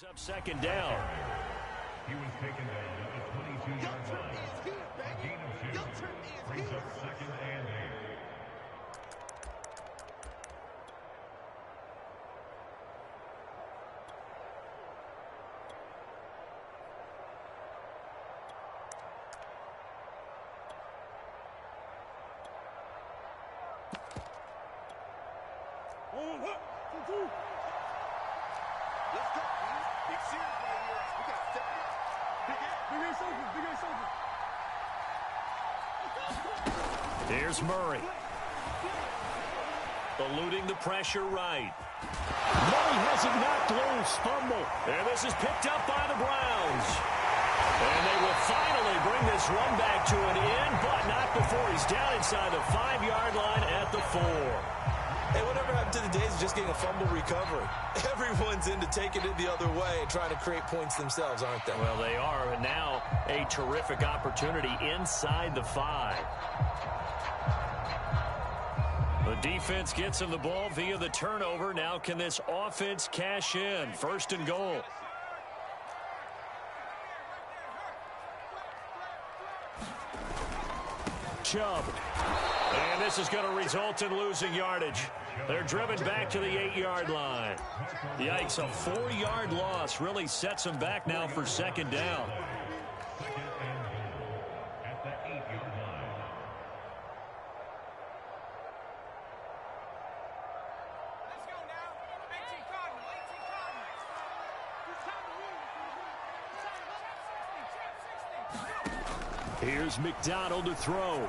Up second down. He was taken down at the 22-yard line. A gain of 2 brings up second and 8. Let's go, man. Big series right here. We got 7 minutes. Big ass open. Big ass open. Here's Murray. Eluding the pressure right. Murray has it knocked loose. Fumble. And this is picked up by the Browns. And they will finally bring this run back to an end, but not before he's down inside the 5-yard line at the 4. Hey, whatever happened to the days of just getting a fumble recovery? Everyone's into taking it the other way and trying to create points themselves, aren't they? Well, they are. And now a terrific opportunity inside the 5. The defense gets him the ball via the turnover. Now can this offense cash in? 1st and goal. Chubb. And this is going to result in losing yardage. They're driven back to the 8-yard line. Yikes, a 4-yard loss really sets them back now for 2nd down. Second and goal at the 8-yard line. Let's go now. 18 Cardinals. 18 Cardinals. Here's McDonald to throw.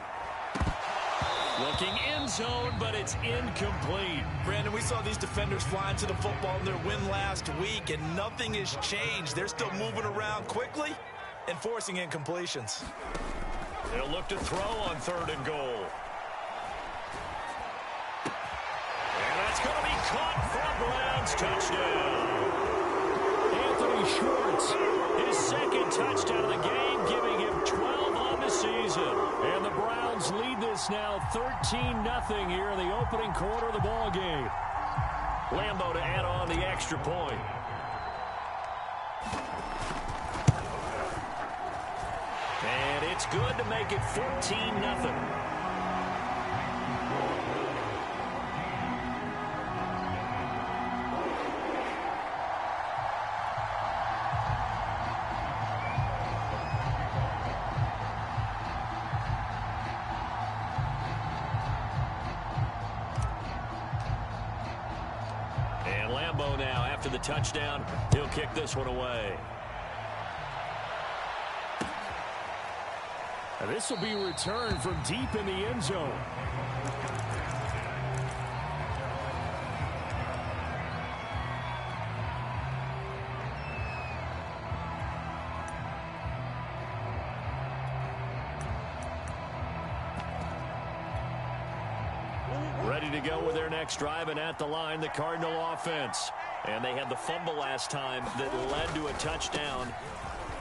Looking end zone, but it's incomplete. Brandon, we saw these defenders flying to the football in their win last week, and nothing has changed. They're still moving around quickly and forcing incompletions. They'll look to throw on 3rd and goal. And that's going to be caught for Browns touchdown. Anthony Schwartz, his 2nd touchdown of the game, giving him 12 on the season. And the Browns lead this now 13-0 here in the opening quarter of the ball game. Lambeau to add on the extra point. And it's good to make it 14-0. And Lambeau now, after the touchdown, he'll kick this one away. And this will be returned from deep in the end zone. Ready to go with their next drive, and at the line, the Cardinal offense. And they had the fumble last time that led to a touchdown.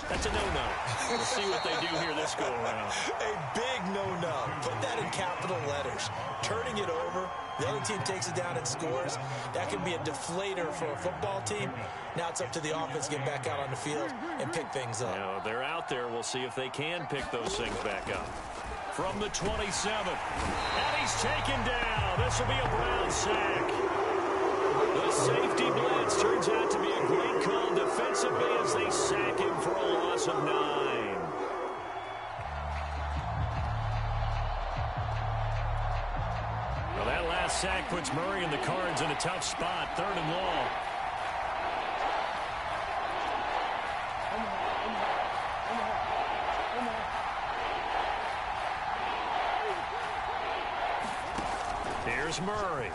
That's a no-no. We'll see what they do here this go-around. A big no-no. Put that in capital letters. Turning it over, the other team takes it down and scores. That can be a deflator for a football team. Now it's up to the offense to get back out on the field and pick things up. Now, they're out there. We'll see if they can pick those things back up. From the 27. And he's taken down. This will be a Brown sack. The safety blitz turns out to be a great call defensively as they sack him for a loss of 9. Well, that last sack puts Murray and the Cards in a tough spot. 3rd and long. Here's Murray.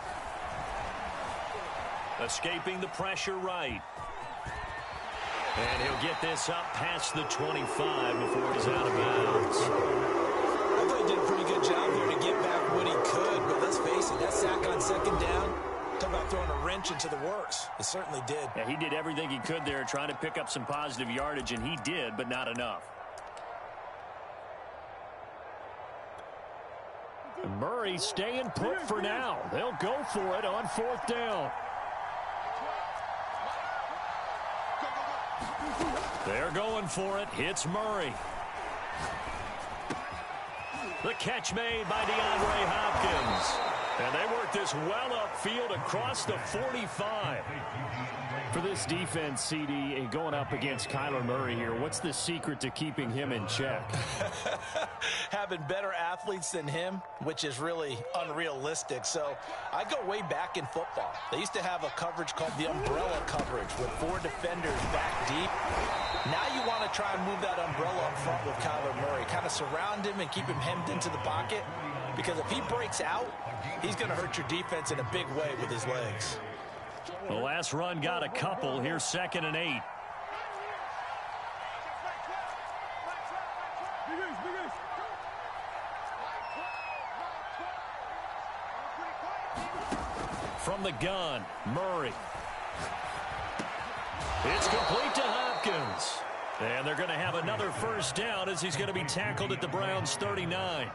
Escaping the pressure right. And he'll get this up past the 25 before he's out of bounds. I thought he did a pretty good job there to get back what he could, but let's face it, that sack on 2nd down, talk about throwing a wrench into the works. It certainly did. Yeah, he did everything he could there trying to pick up some positive yardage, and he did, but not enough. Murray staying put for now. They'll go for it on 4th down. Go, go, go. They're going for it. Hits Murray. The catch made by DeAndre Hopkins. And they work this well upfield across the 45. For this defense, CD, and going up against Kyler Murray here, what's the secret to keeping him in check? Having better athletes than him, which is really unrealistic. So I go way back in football. They used to have a coverage called the umbrella coverage with 4 defenders back deep. Now you want to try and move that umbrella up front with Kyler Murray. Kind of surround him and keep him hemmed into the pocket. Because if he breaks out, he's going to hurt your defense in a big way with his legs. The last run got a couple. Here's 2nd and 8. From the gun, Murray. It's complete to Hopkins. And they're going to have another first down as he's going to be tackled at the Browns' 39.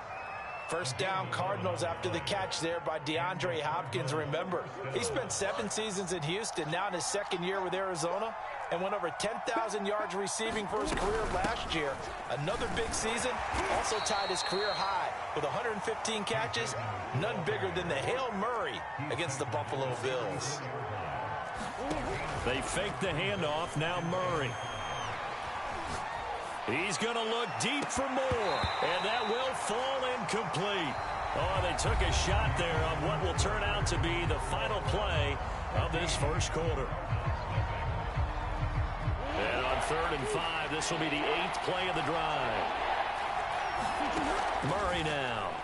First down, Cardinals after the catch there by DeAndre Hopkins. Remember, he spent 7 seasons in Houston, now in his 2nd year with Arizona, and went over 10,000 yards receiving for his career last year. Another big season, also tied his career high with 115 catches, none bigger than the Hail Murray against the Buffalo Bills. They fake the handoff, now Murray. He's going to look deep for more, and that will fall incomplete. Oh, they took a shot there on what will turn out to be the final play of this first quarter. And on 3rd and 5, this will be the 8th play of the drive. Murray now.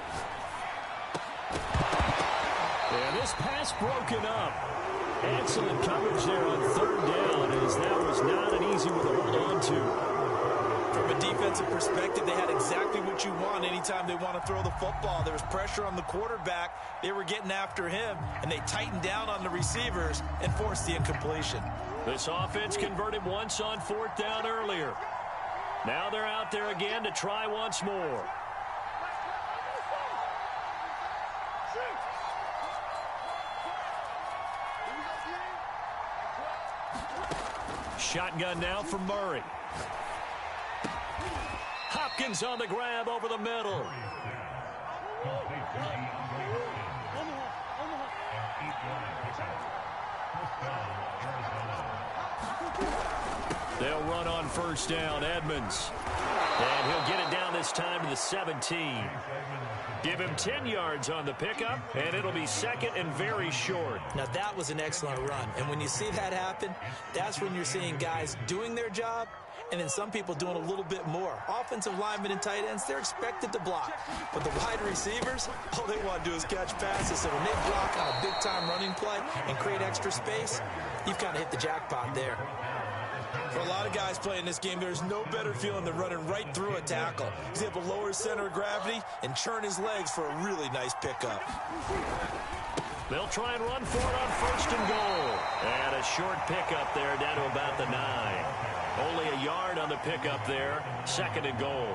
And this pass broken up. Excellent coverage there on 3rd down, as that was not an easy one to hold on to. From a defensive perspective, they had exactly what you want anytime they want to throw the football. There was pressure on the quarterback. They were getting after him, and they tightened down on the receivers and forced the incompletion. This offense converted once on 4th down earlier. Now they're out there again to try once more. Shotgun now for Murray. Hopkins on the grab over the middle. They'll run on first down, Edmonds. And he'll get it down this time to the 17. Give him 10 yards on the pickup, and it'll be 2nd and very short. Now, that was an excellent run. And when you see that happen, that's when you're seeing guys doing their job, and then some people doing a little bit more. Offensive linemen and tight ends, they're expected to block. But the wide receivers, all they want to do is catch passes. So when they block on a big-time running play and create extra space, you've kind of hit the jackpot there. For a lot of guys playing this game, there's no better feeling than running right through a tackle. He's able to lower his center of gravity and churn his legs for a really nice pickup. They'll try and run for it on 1st and goal. And a short pickup there down to about the 9. Only a yard on the pickup there. 2nd and goal.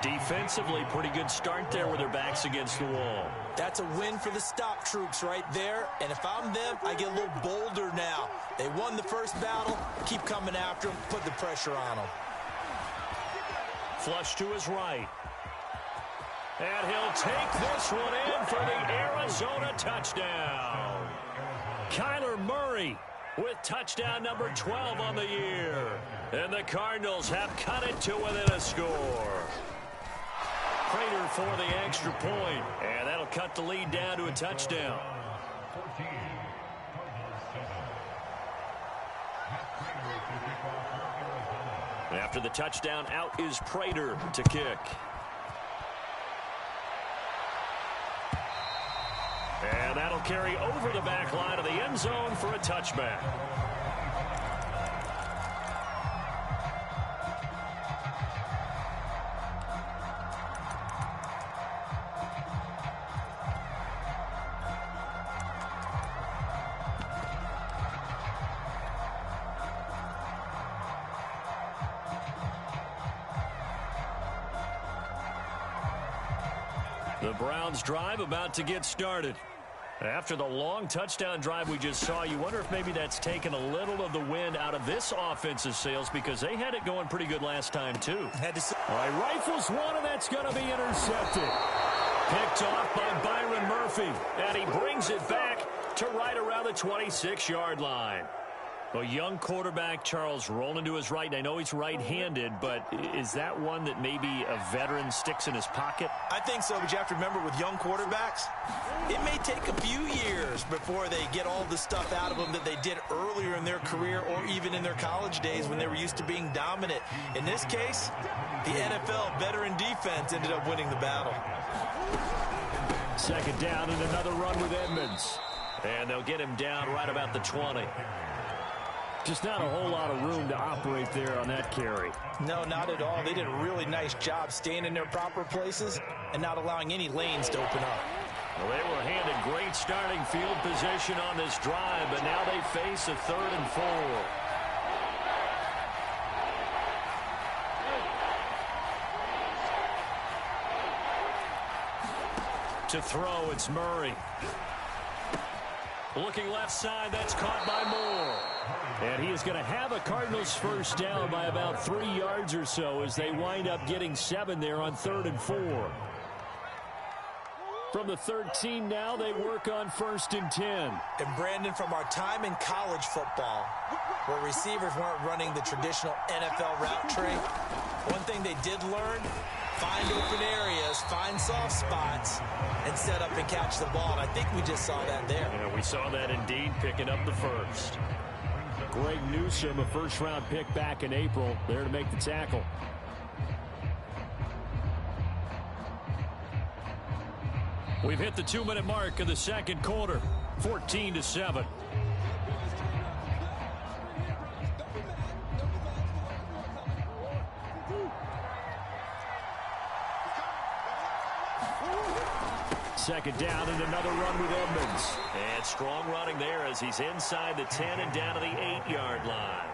Defensively, pretty good start there with their backs against the wall. That's a win for the stop troops right there. And if I'm them, I get a little bolder now. They won the first battle. Keep coming after them. Put the pressure on them. Flush to his right. And he'll take this one in for the Arizona touchdown. Kyler Murray with touchdown number 12 on the year. And the Cardinals have cut it to within a score. Prater for the extra point, and that'll cut the lead down to a touchdown. After the touchdown, out is Prater to kick. And that'll carry over the back line of the end zone for a touchback. The Browns drive about to get started. After the long touchdown drive we just saw, you wonder if maybe that's taken a little of the wind out of this offense's sails because they had it going pretty good last time, too. All right, rifles one, and that's going to be intercepted. Picked off by Byron Murphy, and he brings it back to right around the 26-yard line. A young quarterback, Charles, rolling to his right. I know he's right-handed, but is that one that maybe a veteran sticks in his pocket? I think so, but you have to remember with young quarterbacks, it may take a few years before they get all the stuff out of them that they did earlier in their career or even in their college days when they were used to being dominant. In this case, the NFL veteran defense ended up winning the battle. Second down and another run with Edmonds. And they'll get him down right about the 20. Just not a whole lot of room to operate there on that carry. No, not at all. They did a really nice job staying in their proper places and not allowing any lanes to open up. Well, they were handed great starting field position on this drive, but now they face a 3rd and 4. To throw, it's Murray. Looking left side, that's caught by Moore. And he is going to have a Cardinals first down by about 3 yards or so as they wind up getting 7 there on 3rd and 4. From the 13 now, they work on 1st and 10. And Brandon, from our time in college football, where receivers weren't running the traditional NFL route tree, one thing they did learn, find open areas, find soft spots, and set up and catch the ball. And I think we just saw that there. Yeah, we saw that indeed, picking up the first. Greg Newsome, a first-round pick back in April, there to make the tackle. We've hit the 2-minute mark of the second quarter, 14-7. Second down and another run with Edmonds. And strong running there as he's inside the 10 and down to the 8-yard line.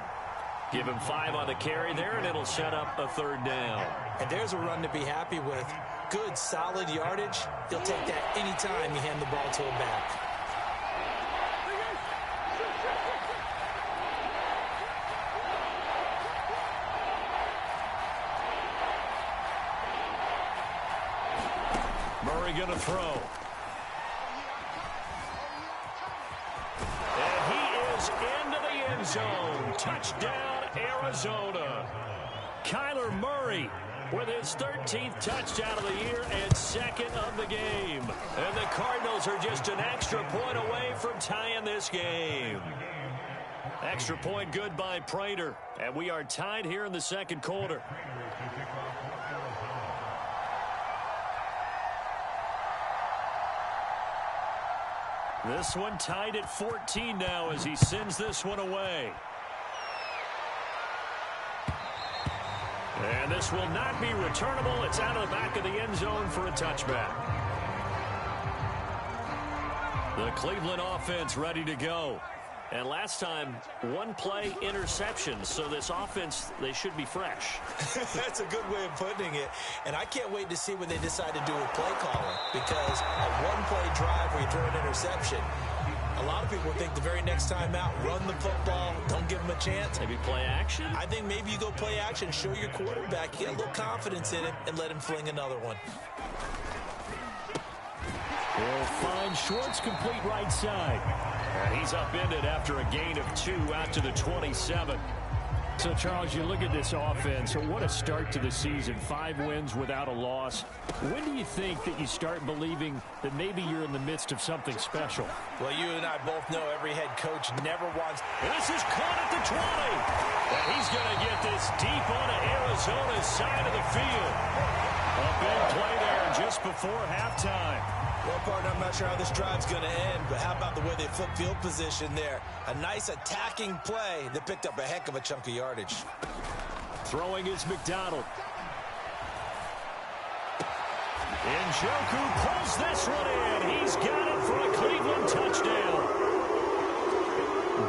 Give him 5 on the carry there, and it'll set up a 3rd down. And there's a run to be happy with. Good, solid yardage. He'll take that anytime you hand the ball to him back. Murray going to throw. And he is into the end zone. Touchdown, Arizona. Kyler Murray with his 13th touchdown of the year and 2nd of the game. And the Cardinals are just an extra point away from tying this game. Extra point good by Prater. And we are tied here in the second quarter. This one tied at 14 now as he sends this one away. And this will not be returnable. It's out of the back of the end zone for a touchback. The Cleveland offense ready to go. And last time, 1-play interception. So this offense, they should be fresh. That's a good way of putting it. And I can't wait to see what they decide to do with play calling. Because a 1-play drive where you throw an interception, a lot of people think the very next time out, run the football, don't give them a chance. Maybe play action? I think maybe you go play action, show your quarterback, get a little confidence in it, and let him fling another one. They'll find Schwartz complete right side. And he's upended after a gain of 2 out to the 27. So, Charles, you look at this offense, what a start to the season. 5 wins without a loss. When do you think that you start believing that maybe you're in the midst of something special? Well, you and I both know every head coach never wants... This is caught at the 20. And he's going to get this deep onto Arizona's side of the field. A big play there just before halftime. Well, partner, I'm not sure how this drive's going to end, but how about the way they flip field position there? A nice attacking play that picked up a heck of a chunk of yardage. Throwing is McDonald. Njoku pulls this one in. He's got it for a Cleveland touchdown.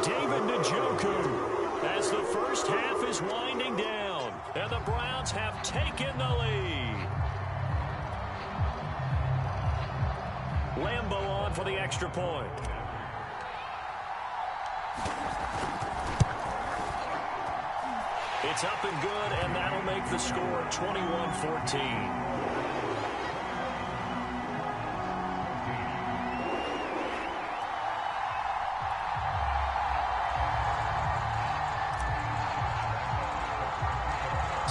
David Njoku as the first half is winding down, and the Browns have taken the lead. Lambeau on for the extra point. It's up and good, and that'll make the score 21-14.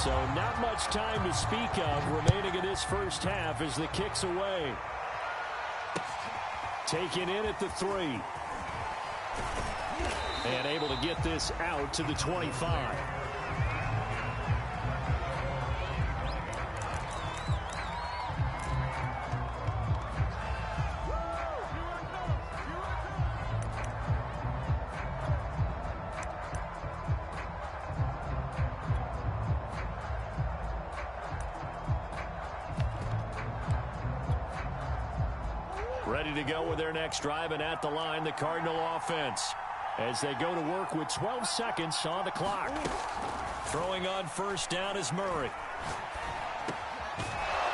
So not much time to speak of remaining in this first half as the kick's away. Taken in at the 3. And able to get this out to the 25. Ready to go with their next drive, and at the line, the Cardinal offense, as they go to work with 12 seconds on the clock. Throwing on first down is Murray.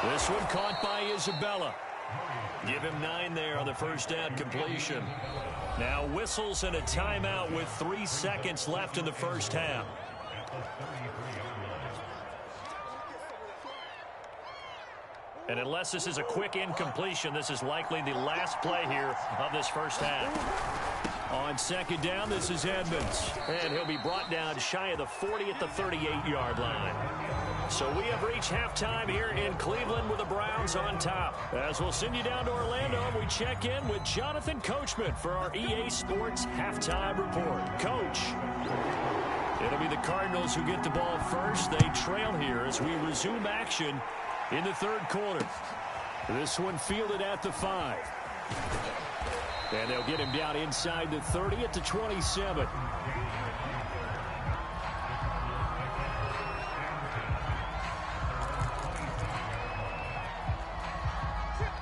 This one caught by Isabella. Give him 9 there on the first down completion. Now whistles and a timeout with 3 seconds left in the first half. And unless this is a quick incompletion, this is likely the last play here of this first half. On second down, this is Edmonds. And he'll be brought down shy of the 40 at the 38-yard line. So we have reached halftime here in Cleveland with the Browns on top. As we'll send you down to Orlando, we check in with Jonathan Coachman for our EA Sports Halftime Report. Coach, it'll be the Cardinals who get the ball first. They trail here as we resume action in the third quarter. This one fielded at the 5. And they'll get him down inside the 30 at the 27.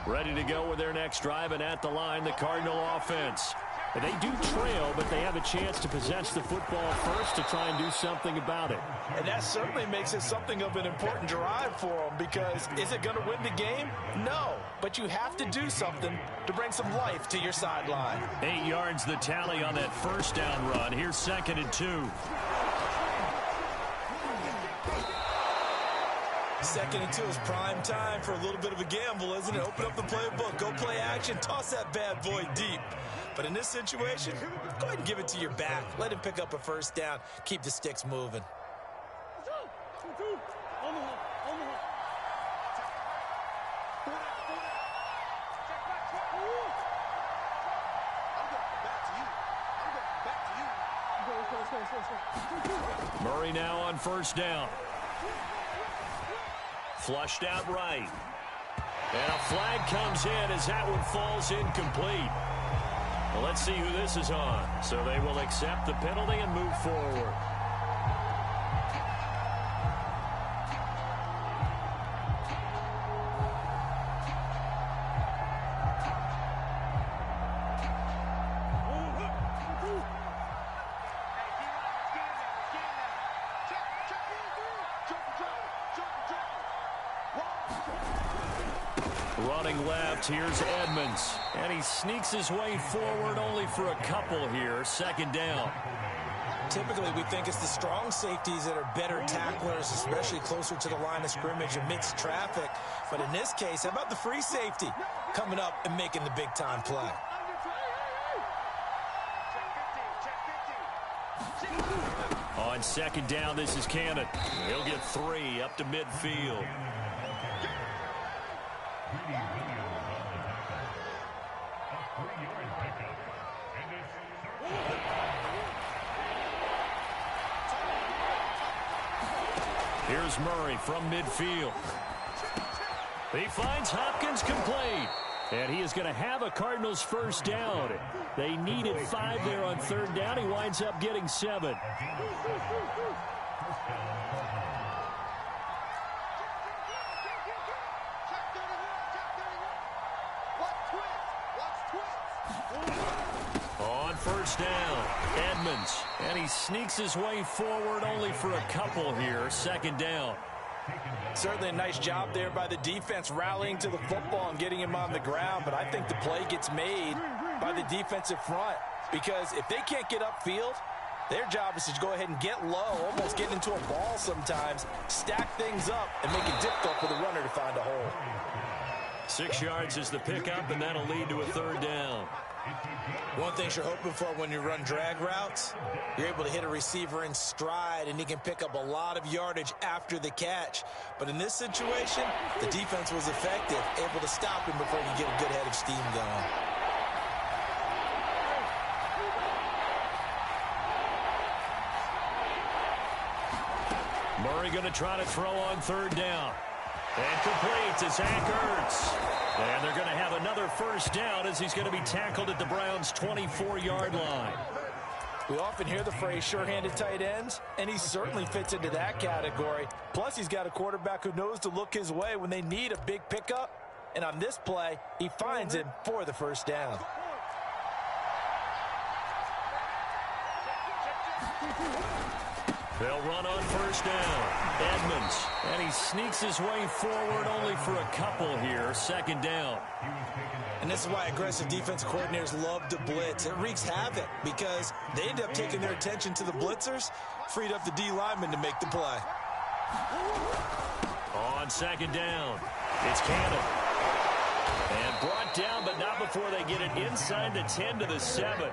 Ready to go with their next drive, and at the line, the Cardinal offense. And they do trail, but they have a chance to possess the football first to try and do something about it. And that certainly makes it something of an important drive for them, because is it going to win the game? No, but you have to do something to bring some life to your sideline. 8 yards the tally on that first down run. Here's 2nd and 2. 2nd and 2 is prime time for a little bit of a gamble, isn't it? Open up the playbook, go play action, toss that bad boy deep. But in this situation, go ahead and give it to your back. Let him pick up a first down. Keep the sticks moving. Murray now on first down. Flushed out right. And a flag comes in as that one falls incomplete. Well, let's see who this is on. So they will accept the penalty and move forward. Running left, here's Edmonds. And he sneaks his way forward only for a couple here. 2nd down. Typically, we think it's the strong safeties that are better tacklers, especially closer to the line of scrimmage amidst traffic. But in this case, how about the free safety coming up and making the big-time play? On 2nd down, this is Cannon. He'll get 3 up to midfield. Here's Murray from midfield. He finds Hopkins complete. And he is going to have a Cardinals first down. They needed 5 there on 3rd down. He winds up getting 7. On first down, Edmonds. And he sneaks his way forward only for a couple here. 2nd down. Certainly a nice job there by the defense rallying to the football and getting him on the ground, but I think the play gets made by the defensive front because if they can't get upfield, their job is to go ahead and get low, almost get into a ball sometimes, stack things up, and make it difficult for the runner to find a hole. 6 yards is the pickup, and that'll lead to a 3rd down. One thing you're hoping for when you run drag routes, you're able to hit a receiver in stride, and he can pick up a lot of yardage after the catch. But in this situation, the defense was effective, able to stop him before he could get a good head of steam going. Murray going to try to throw on 3rd down. And complete to Zach Ertz. And they're going to have another 1st down as he's going to be tackled at the Browns' 24-yard line. We often hear the phrase sure-handed tight ends, and he certainly fits into that category. Plus, he's got a quarterback who knows to look his way when they need a big pickup. And on this play, he finds him for the 1st down. They'll run on 1st down. Edmonds. And he sneaks his way forward only for a couple here. 2nd down. And this is why aggressive defense coordinators love to blitz. It wreaks havoc because they end up taking their attention to the blitzers, freed up the D lineman to make the play. On 2nd down, it's Cannon. And brought down, but not before they get it inside the 10 to the 7.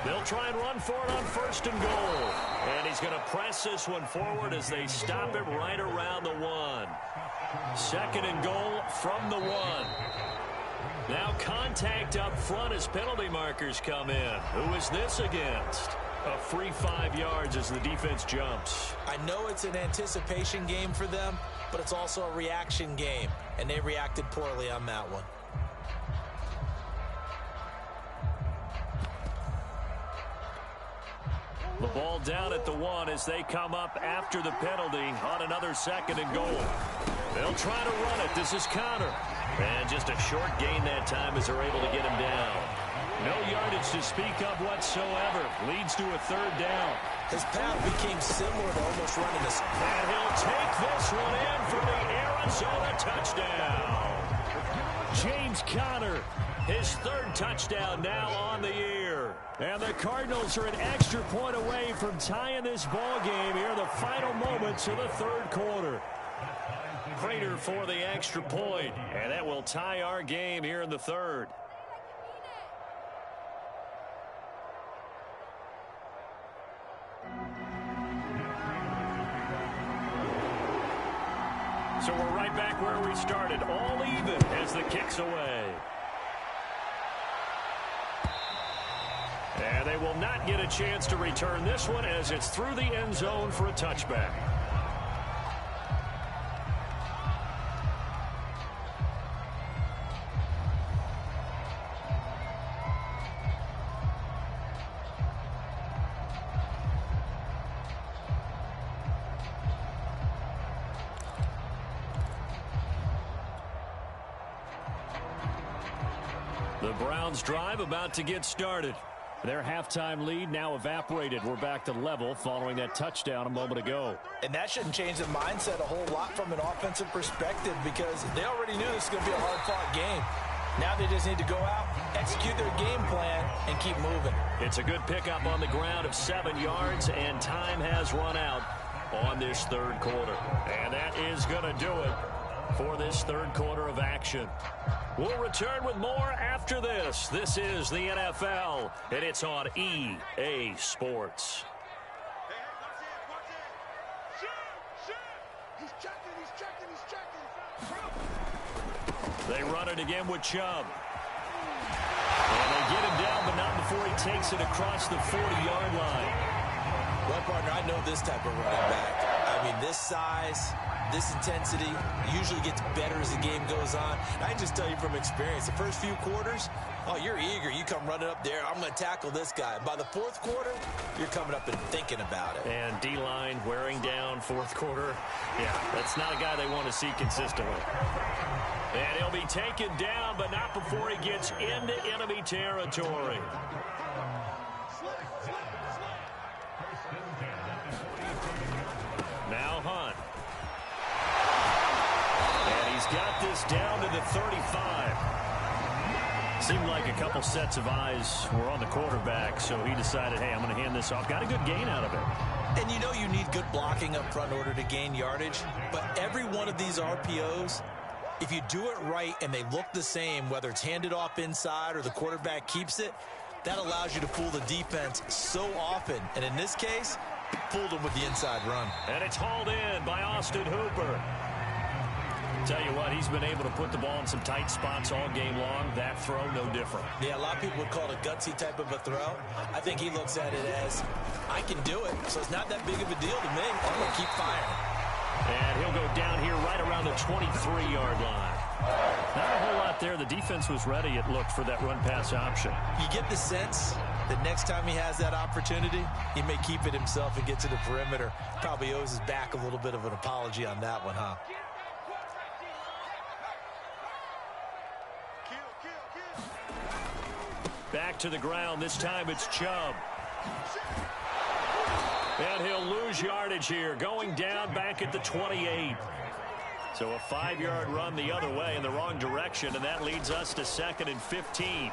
They'll try and run for it on 1st and goal. And he's going to press this one forward as they stop him right around the 1. 2nd and goal from the 1. Now contact up front as penalty markers come in. Who is this against? A free 5 yards as the defense jumps. I know it's an anticipation game for them, but it's also a reaction game, and they reacted poorly on that one. The ball down at the 1 as they come up after the penalty on another 2nd and goal. They'll try to run it. This is Connor. And just a short gain that time as they're able to get him down. No yardage to speak of whatsoever. Leads to a 3rd down. His path became similar to almost running this. And he'll take this one in for the Arizona touchdown. James Conner, his 3rd touchdown now on the year. And the Cardinals are an extra point away from tying this ball game here in the final moments of the 3rd quarter. Prater for the extra point, and that will tie our game here in the 3rd. So we're right back where we started, all even as the kick's away. And they will not get a chance to return this one as it's through the end zone for a touchback. The Browns drive about to get started. Their halftime lead now evaporated. We're back to level following that touchdown a moment ago. And that shouldn't change the mindset a whole lot from an offensive perspective because they already knew this was going to be a hard-fought game. Now they just need to go out, execute their game plan, and keep moving. It's a good pickup on the ground of 7 yards, and time has run out on this 3rd quarter. And that is going to do it for this 3rd quarter of action. We'll return with more after this. This is the NFL, and it's on EA Sports. They run it again with Chubb. And they get him down, but not before he takes it across the 40-yard line. Well, partner, I know this type of running back. I mean, this size, this intensity usually gets better as the game goes on. And I can just tell you from experience, the first few quarters, oh, you're eager. You come running up there, I'm going to tackle this guy. By the 4th quarter, you're coming up and thinking about it. And D-line wearing down 4th quarter. Yeah, that's not a guy they want to see consistently. And he'll be taken down, but not before he gets into enemy territory. Now Hunt. And he's got this down to the 35. Seemed like a couple sets of eyes were on the quarterback, so he decided, hey, I'm going to hand this off. Got a good gain out of it. And you know you need good blocking up front in order to gain yardage, but every one of these RPOs, if you do it right and they look the same, whether it's handed off inside or the quarterback keeps it, that allows you to fool the defense so often. And in this case, fooled them with the inside run. And it's hauled in by Austin Hooper. Tell you what, he's been able to put the ball in some tight spots all game long. That throw, no different. Yeah, a lot of people would call it a gutsy type of a throw. I think he looks at it as, I can do it, so it's not that big of a deal to me. I'm going to keep firing. And he'll go down here right around the 23-yard line. Not a whole lot there. The defense was ready, it looked, for that run-pass option. You get the sense that next time he has that opportunity, he may keep it himself and get to the perimeter. Probably owes his back a little bit of an apology on that one, huh? Back to the ground. This time it's Chubb. And he'll lose yardage here. Going down back at the 28. So a 5-yard run the other way in the wrong direction, and that leads us to 2nd and 15.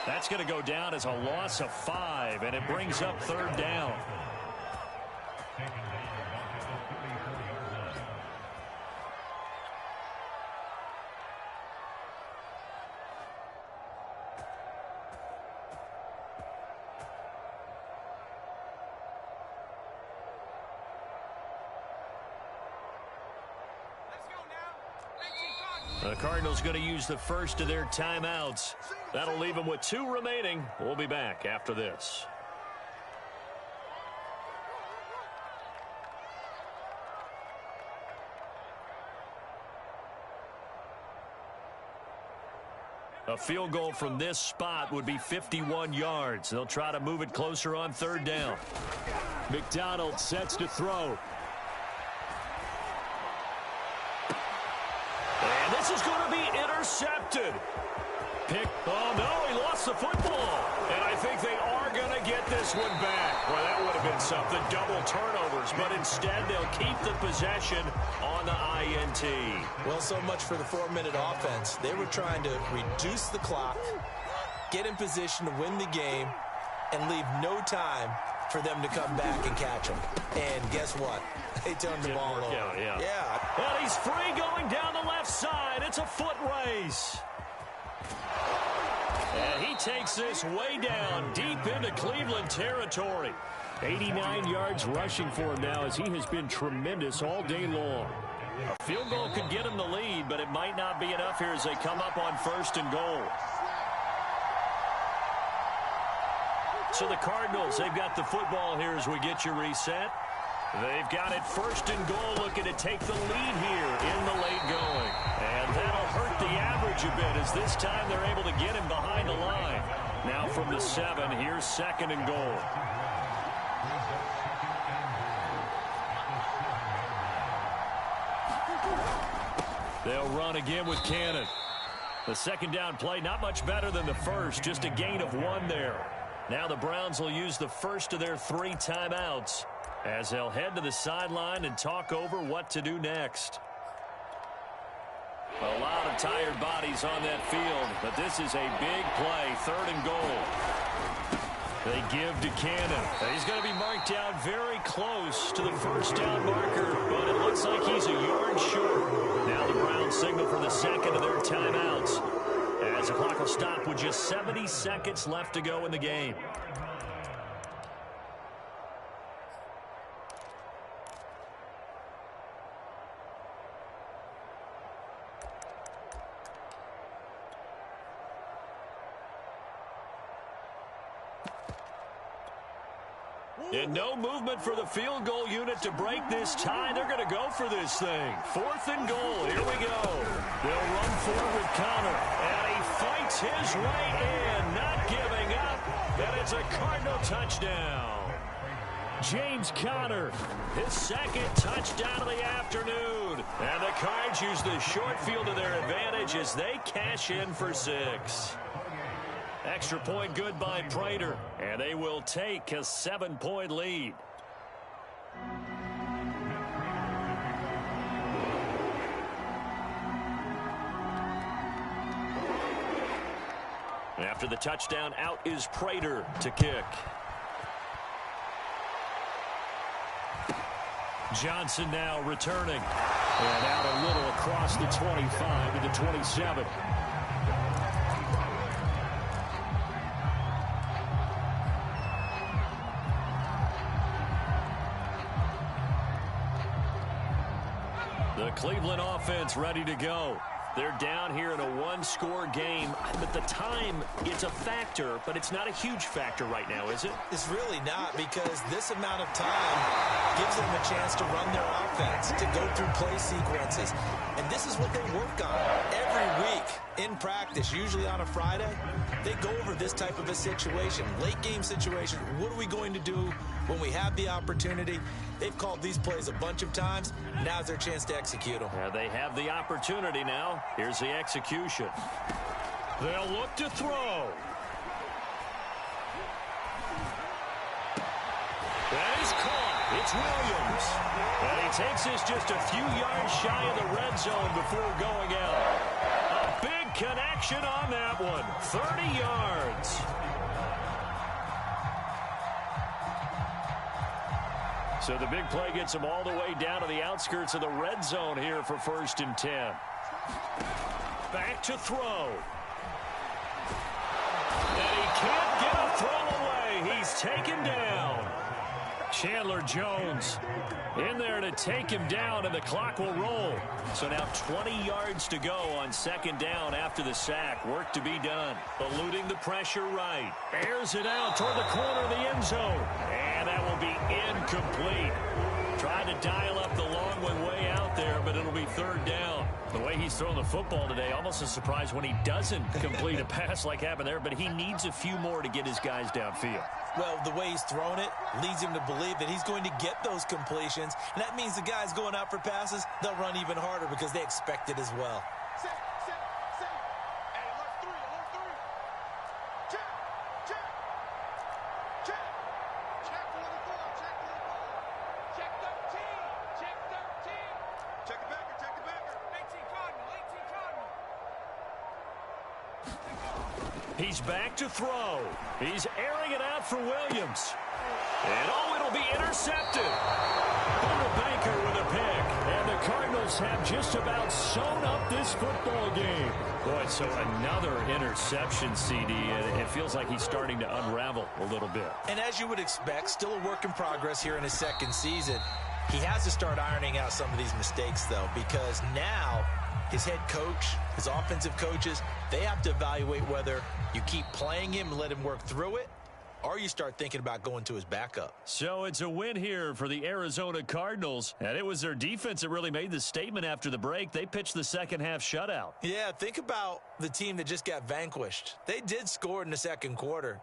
That's going to go down as a loss of 5, and it brings up 3rd down. The Cardinals going to use the first of their timeouts. That'll leave them with 2 remaining. We'll be back after this. A field goal from this spot would be 51 yards. They'll try to move it closer on 3rd down. McDonald sets to throw. And this is going to be intercepted. Oh, no, he lost the football. And I think they are going to get this one back. Well, that would have been something, double turnovers. But instead, they'll keep the possession on the INT. Well, so much for the 4-minute offense. They were trying to reduce the clock, get in position to win the game, and leave no time for them to come back and catch them. And guess what? They turned the ball over. Yeah. And he's free going down the left side. It's a foot race. And he takes this way down, deep into Cleveland territory. 89 yards rushing for him now, as he has been tremendous all day long. A field goal could get him the lead, but it might not be enough here as they come up on 1st and goal. So the Cardinals, they've got the football here as we get you reset. They've got it 1st and goal, looking to take the lead here in the late going. And that'll hurt the average a bit, as this time they're able to get him behind the line. Now from the 7, here's 2nd and goal. They'll run again with Cannon. The 2nd down play, not much better than the first, just a gain of 1 there. Now the Browns will use the first of their 3 timeouts, as they'll head to the sideline and talk over what to do next. A lot of tired bodies on that field, but this is a big play, 3rd and goal. They give to Cannon. He's going to be marked down very close to the 1st down marker, but it looks like he's a yard short. Now the Browns signal for the 2nd of their timeouts, as the clock will stop with just 70 seconds left to go in the game. And no movement for the field goal unit to break this tie. They're going to go for this thing. 4th and goal. Here we go. They'll run forward with Connor. And he fights his way in, not giving up. And it's a Cardinal touchdown. James Conner, his 2nd touchdown of the afternoon. And the Cards use the short field to their advantage as they cash in for 6. Extra point good by Prater. And And they will take a 7-point lead. After the touchdown, out is Prater to kick. Johnson now returning. And out a little across the 25 to the 27. The Cleveland offense ready to go. They're down here in a one-score game. But the time, it's a factor, but it's not a huge factor right now, is it? It's really not, because this amount of time gives them a chance to run their offense, to go through play sequences. And this is what they work on every week in practice, usually on a Friday. They go over this type of a situation, late-game situation. What are we going to do when we have the opportunity? They've called these plays a bunch of times. Now's their chance to execute them. Yeah, they have the opportunity now. Here's the execution. They'll look to throw. That is caught. It's Williams. And he takes this just a few yards shy of the red zone before going out. A big connection on that one. 30 yards. So the big play gets him all the way down to the outskirts of the red zone here for 1st and 10. Back to throw. And he can't get a throw away. He's taken down. Chandler Jones in there to take him down, and the clock will roll. So now 20 yards to go on 2nd down after the sack. Work to be done. Eluding the pressure right. Airs it out toward the corner of the end zone. And that will be incomplete. Tried to dial up the long one way out there, but it'll be 3rd down. The way he's throwing the football today, almost a surprise when he doesn't complete a pass like happened there, but he needs a few more to get his guys downfield. Well, the way he's thrown it leads him to believe that he's going to get those completions, and that means the guys going out for passes, they'll run even harder because they expect it as well. He's back to throw. He's airing it out for Williams. And it'll be intercepted. Hunter Baker with a pick. And the Cardinals have just about sewn up this football game. Boy, so another interception, CD. And it feels like he's starting to unravel a little bit. And as you would expect, still a work in progress here in his 2nd season. He has to start ironing out some of these mistakes, though, because now his head coach, his offensive coaches, they have to evaluate whether you keep playing him and let him work through it, or you start thinking about going to his backup. So it's a win here for the Arizona Cardinals. And it was their defense that really made the statement after the break. They pitched the 2nd half shutout. Yeah, think about the team that just got vanquished. They did score in the 2nd quarter.